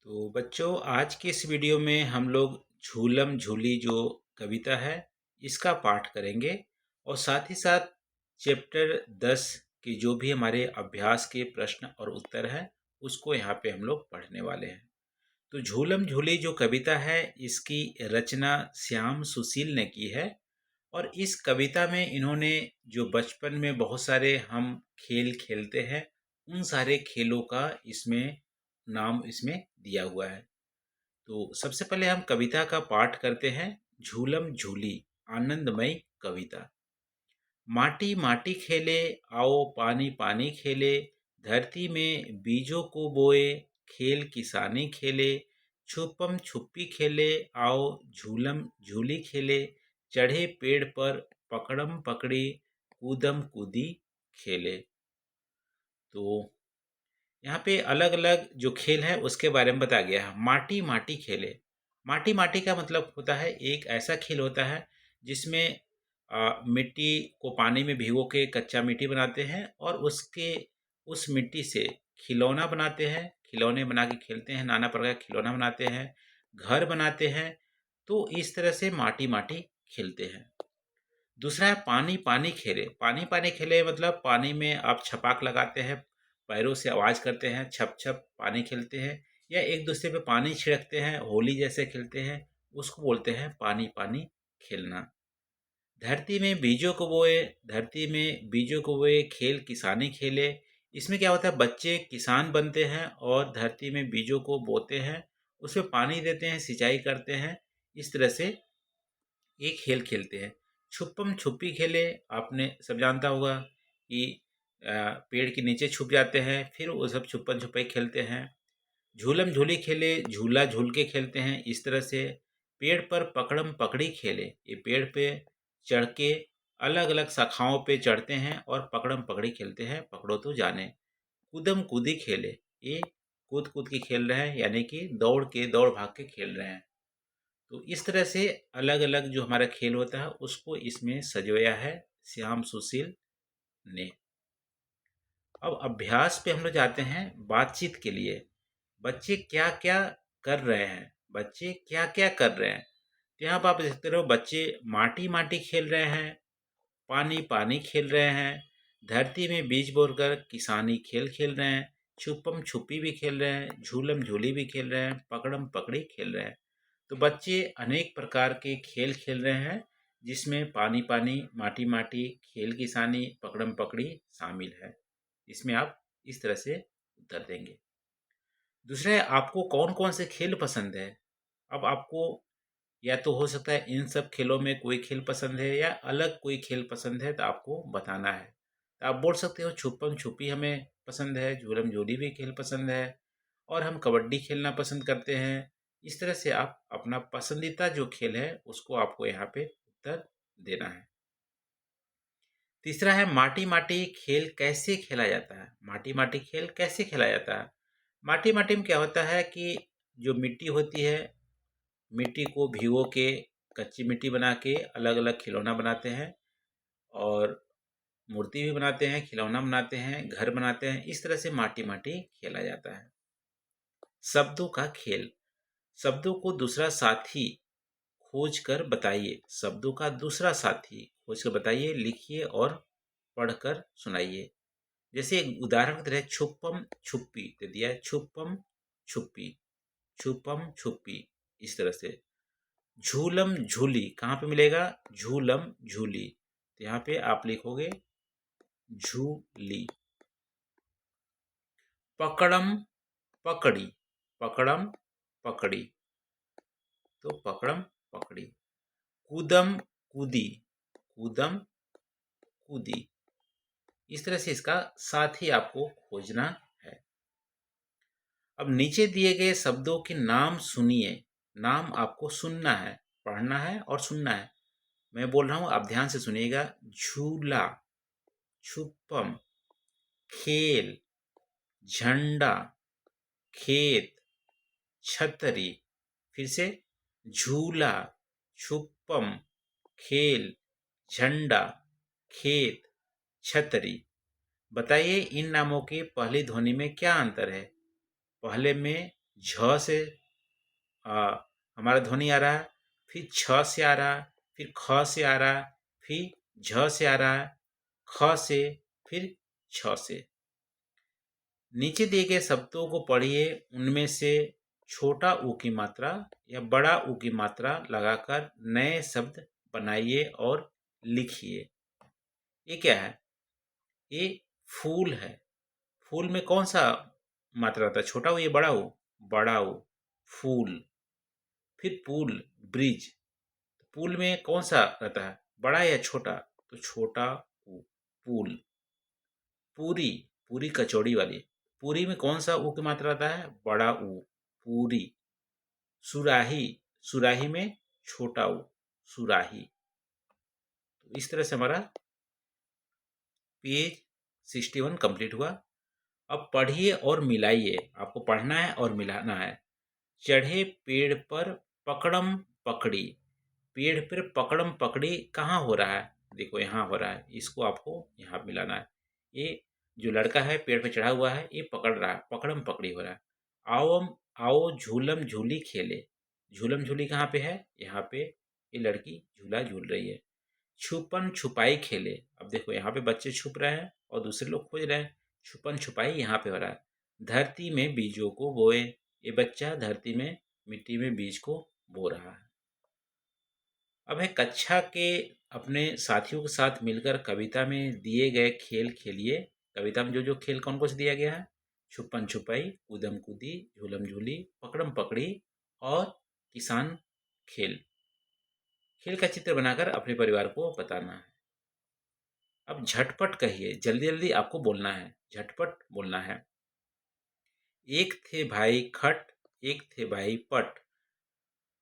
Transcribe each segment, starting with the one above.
तो बच्चों आज की इस वीडियो में हम लोग झूलम झूली जो कविता है इसका पाठ करेंगे और साथ ही साथ चैप्टर 10 के जो भी हमारे अभ्यास के प्रश्न और उत्तर हैं उसको यहाँ पे हम लोग पढ़ने वाले हैं। तो झूलम झूली जो कविता है इसकी रचना श्याम सुशील ने की है और इस कविता में इन्होंने जो बचपन में बहुत सारे हम खेल खेलते हैं उन सारे खेलों का इसमें नाम इसमें दिया हुआ है। तो सबसे पहले हम कविता का पाठ करते हैं। झूलम झूली आनंदमय कविता। माटी माटी खेले, आओ पानी पानी खेले, धरती में बीजों को बोए, खेल किसानी खेले, छुपम छुपी खेले, आओ झूलम झूली खेले, चढ़े पेड़ पर पकड़म पकड़ी, कूदम कूदी खेले। तो यहाँ पे अलग अलग जो खेल है उसके बारे में बताया गया है। माटी माटी खेले, माटी माटी का मतलब होता है एक ऐसा खेल होता है जिसमें मिट्टी को पानी में भिगो के कच्चा मिट्टी बनाते हैं और उसके उस मिट्टी से खिलौना बनाते हैं, खिलौने बना के खेलते हैं, नाना प्रकार के खिलौना बनाते हैं, घर बनाते हैं। तो इस तरह से माटी माटी खेलते हैं। दूसरा है पानी पानी खेले। पानी पानी खेले मतलब पानी में आप छपाक लगाते हैं, पैरों से आवाज़ करते हैं, छप छप पानी खेलते हैं या एक दूसरे पे पानी छिड़कते हैं, होली जैसे खेलते हैं, उसको बोलते हैं पानी पानी खेलना। धरती में बीजों को बोए, धरती में बीजों को बोए, खेल किसानी खेले। इसमें क्या होता है, बच्चे किसान बनते हैं और धरती में बीजों को बोते हैं, उसमें पानी देते हैं, सिंचाई करते हैं। इस तरह से ये खेल खेलते हैं। छुपम छुपी खेले, आपने सब जानता होगा कि पेड़ के नीचे छुप जाते हैं, फिर वो सब छुपन छुपाई खेलते हैं। झूलम झूली खेले, झूला झूल के खेलते हैं। इस तरह से पेड़ पर पकड़म पकड़ी खेले, ये पेड़ पे चढ़ के अलग अलग शाखाओं पे चढ़ते हैं और पकड़म पकड़ी खेलते हैं, पकड़ो तो जाने। कूदम कूदी खेले, ये कूद कूद के खेल रहे हैं, यानी कि दौड़ भाग के खेल रहे हैं। तो इस तरह से अलग अलग जो हमारा खेल होता है उसको इसमें सजोया है श्याम सुशील ने। अब अभ्यास पे हम लोग जाते हैं बातचीत के लिए। बच्चे क्या क्या कर रहे हैं, बच्चे क्या क्या कर रहे हैं। तो यहाँ पर आप देखते रहो, बच्चे माटी माटी खेल रहे हैं, पानी पानी खेल रहे हैं, धरती में बीज बोकर किसानी खेल खेल रहे हैं, छुपम छुपी भी खेल रहे हैं, झूलम झूली भी खेल रहे हैं, पकड़म पकड़ी खेल रहे हैं। तो बच्चे अनेक प्रकार के खेल खेल रहे हैं जिसमें पानी पानी, माटी माटी, खेल किसानी, पकड़म पकड़ी शामिल है। इसमें आप इस तरह से उत्तर देंगे। दूसरा है, आपको कौन कौन से खेल पसंद है। अब आपको या तो हो सकता है इन सब खेलों में कोई खेल पसंद है या अलग कोई खेल पसंद है, तो आपको बताना है। तो आप बोल सकते हो छुपम छुपी हमें पसंद है, झूलम झूली भी खेल पसंद है और हम कबड्डी खेलना पसंद करते हैं। इस तरह से आप अपना पसंदीदा जो खेल है उसको आपको यहाँ पे उत्तर देना है। तीसरा है, माटी माटी खेल कैसे खेला जाता है। माटी माटी खेल कैसे खेला जाता है। माटी माटी में क्या होता है कि जो मिट्टी होती है, मिट्टी को भिगो के कच्ची मिट्टी बना के अलग अलग खिलौना बनाते हैं और मूर्ति भी बनाते हैं, खिलौना बनाते हैं, घर बनाते हैं। इस तरह से माटी माटी खेला जाता है। शब्दों का खेल। शब्दों को दूसरा साथी खोज कर बताइए। शब्दों का दूसरा साथी खोज कर बताइए, लिखिए और पढ़कर सुनाइए। जैसे एक उदाहरण की तरह छुपम छुपी दे दिया है, छुपम छुपी, छुपम छुपी। इस तरह से झूलम झूली कहाँ पे मिलेगा, झूलम झूली, तो यहाँ पे आप लिखोगे झूली। पकड़म पकड़ी, पकड़म पकड़ी, तो पकड़म पकड़ी। कूदम कूदी, कूदम कूदी। इस तरह से इसका साथी आपको खोजना है। अब नीचे दिए गए शब्दों के नाम सुनिए। नाम आपको सुनना है, पढ़ना है और सुनना है। मैं बोल रहा हूं, आप ध्यान से सुनिएगा। झूला, छुपम, खेल, झंडा, खेत, छतरी। फिर से झूला, छुपम, खेल, झंडा, खेत, छतरी। बताइए इन नामों की पहली ध्वनि में क्या अंतर है। पहले में झ से हमारा ध्वनि आ रहा है, फिर छ से आ रहा है, फिर ख से आ रहा है, फिर झ से आ रहा है, ख से, फिर छ से। नीचे दिए गए शब्दों को पढ़िए, उनमें से छोटा ऊ की मात्रा या बड़ा ऊ की मात्रा लगाकर नए शब्द बनाइए और लिखिए। ये क्या है? ये फूल है। फूल में कौन सा मात्रा रहता है? छोटा ऊ या बड़ा ऊ? बड़ा ऊ, फूल। फिर पुल, ब्रिज। पुल में कौन सा रहता है? बड़ा या छोटा? तो छोटा ऊ, पुल। पूरी, पूरी कचौड़ी वाली। पूरी में कौन सा ऊ की मात्रा रहता है? बड़ा ऊ, पूरी। सुराही, सुराही में छोटा ऊ, सुराही। तो इस तरह से हमारा पेज 61 कंप्लीट हुआ। अब पढ़िए और मिलाइए। आपको पढ़ना है और मिलाना है। चढ़े पेड़ पर पकड़म पकड़ी। पेड़ पर पकड़म पकड़ी कहाँ हो रहा है? देखो यहाँ हो रहा है। इसको आपको यहाँ मिलाना है। ये जो लड़का है पेड़ पे चढ़ा हुआ है, ये पकड़ रहा है, पकड़म पकड़ी हो रहा है। आओ झूलम झूली खेले। झूलम झूली कहाँ पे है? यहाँ पे ये लड़की झूला झूल रही है। छुपन छुपाई खेले। अब देखो यहाँ पे बच्चे छुप रहे हैं और दूसरे लोग खोज रहे हैं। छुपन छुपाई यहाँ पे हो रहा है। धरती में बीजों को बोए। ये बच्चा धरती में मिट्टी में बीज को बो रहा है। अब है कक्षा के अपने साथियों के साथ मिलकर कविता में दिए गए खेल खेलिए। कविता में जो जो खेल कौन कौन से दिया गया है? छुपन छुपाई, कूदम कूदी, झूलम झूली, पकड़म पकड़ी और किसान खेल। खेल का चित्र बनाकर अपने परिवार को बताना है। अब झटपट कहिए, जल्दी जल्दी आपको बोलना है, झटपट बोलना है। एक थे भाई खट, एक थे भाई पट,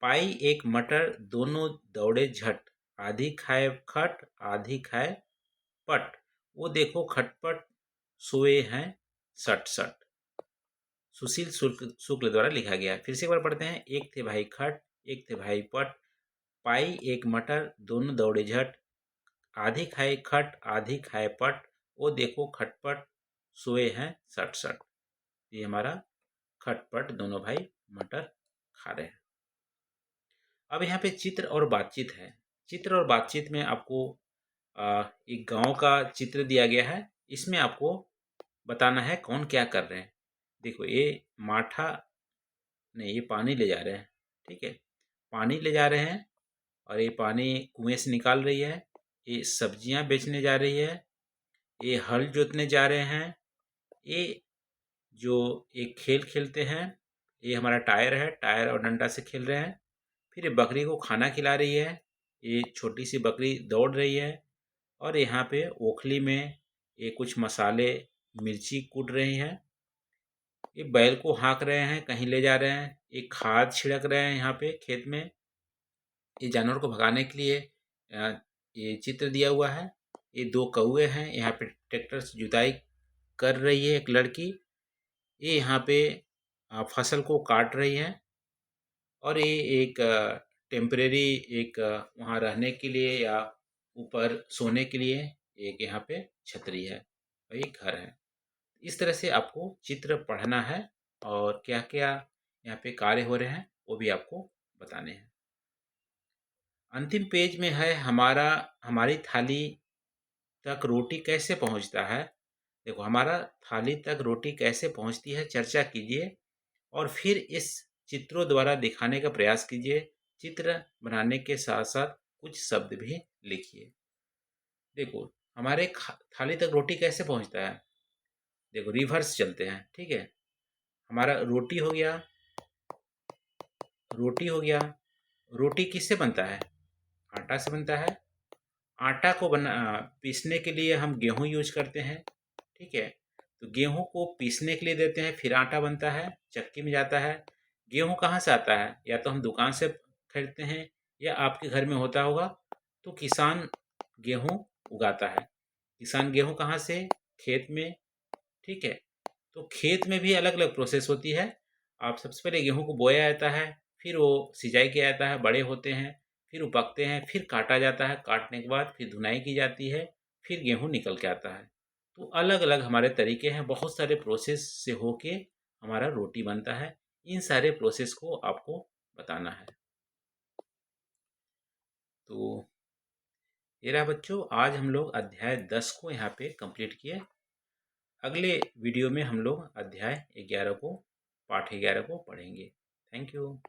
पाई एक मटर, दोनों दौड़े झट, आधी खाए खट, आधी खाए पट, वो देखो खटपट सोए हैं सट सट। सुशील शुक्ल द्वारा लिखा गया है। फिर से एक बार पढ़ते हैं। एक थे भाई खट, एक थे भाई पट, पाई एक मटर, दोनों दौड़े झट, आधी खाए खट, आधी खाए पट, वो देखो खटपट सोए हैं सट सट। ये हमारा खटपट दोनों भाई मटर खा रहे हैं। अब यहाँ पे चित्र और बातचीत है। चित्र और बातचीत में आपको एक गांव का चित्र दिया गया है। इसमें आपको बताना है कौन क्या कर रहे हैं। देखो ये माठा नहीं, ये पानी ले जा रहे हैं। ठीक है, पानी ले जा रहे हैं और ये पानी कुएं से निकाल रही है। ये सब्जियां बेचने जा रही है। ये हल जोतने जा रहे हैं। ये जो एक खेल खेलते हैं, ये हमारा टायर है, टायर और डंडा से खेल रहे हैं। फिर ये बकरी को खाना खिला रही है। ये छोटी सी बकरी दौड़ रही है और यहाँ पे ओखली में ये कुछ मसाले मिर्ची कूट रही हैं। ये बैल को हाँक रहे हैं, कहीं ले जा रहे हैं। ये खाद छिड़क रहे हैं यहाँ पे खेत में। ये जानवर को भगाने के लिए ये चित्र दिया हुआ है। ये दो कौवे हैं, यहाँ पे ट्रैक्टर से जुताई कर रही है एक लड़की। ये यहाँ पे फसल को काट रही है और ये एक टेम्परेरी एक वहाँ रहने के लिए या ऊपर सोने के लिए एक यहाँ पे छतरी है और एक घर है। इस तरह से आपको चित्र पढ़ना है और क्या क्या यहाँ पे कार्य हो रहे हैं वो भी आपको बताने हैं। अंतिम पेज में है हमारी थाली तक रोटी कैसे पहुँचता है। देखो हमारा थाली तक रोटी कैसे पहुँचती है चर्चा कीजिए और फिर इस चित्रों द्वारा दिखाने का प्रयास कीजिए। चित्र बनाने के साथ साथ कुछ शब्द भी लिखिए। देखो हमारे थाली तक रोटी कैसे पहुँचता है। देखो रिवर्स चलते हैं। ठीक है, हमारा रोटी हो गया, रोटी हो गया। रोटी किससे बनता है? आटा से बनता है। आटा को पीसने के लिए हम गेहूँ यूज करते हैं। ठीक है, तो गेहूँ को पीसने के लिए देते हैं, फिर आटा बनता है, चक्की में जाता है। गेहूँ कहाँ से आता है? या तो हम दुकान से खरीदते हैं या आपके घर में होता होगा। तो किसान गेहूँ उगाता है। किसान गेहूँ कहाँ से? खेत में। ठीक है, तो खेत में भी अलग अलग प्रोसेस होती है। आप सबसे पहले गेहूँ को बोया जाता है, फिर वो सिंचाई किया जाता है, बड़े होते हैं, फिर वो पकते हैं, फिर काटा जाता है, काटने के बाद फिर धुनाई की जाती है, फिर गेहूँ निकल के आता है। तो अलग अलग हमारे तरीके हैं, बहुत सारे प्रोसेस से होके हमारा रोटी बनता है। इन सारे प्रोसेस को आपको बताना है। तो ये रहा बच्चों, आज हम लोग अध्याय 10 को यहाँ पे कंप्लीट किए। अगले वीडियो में हम लोग अध्याय 11 को, पाठ 11 को पढ़ेंगे। Thank you.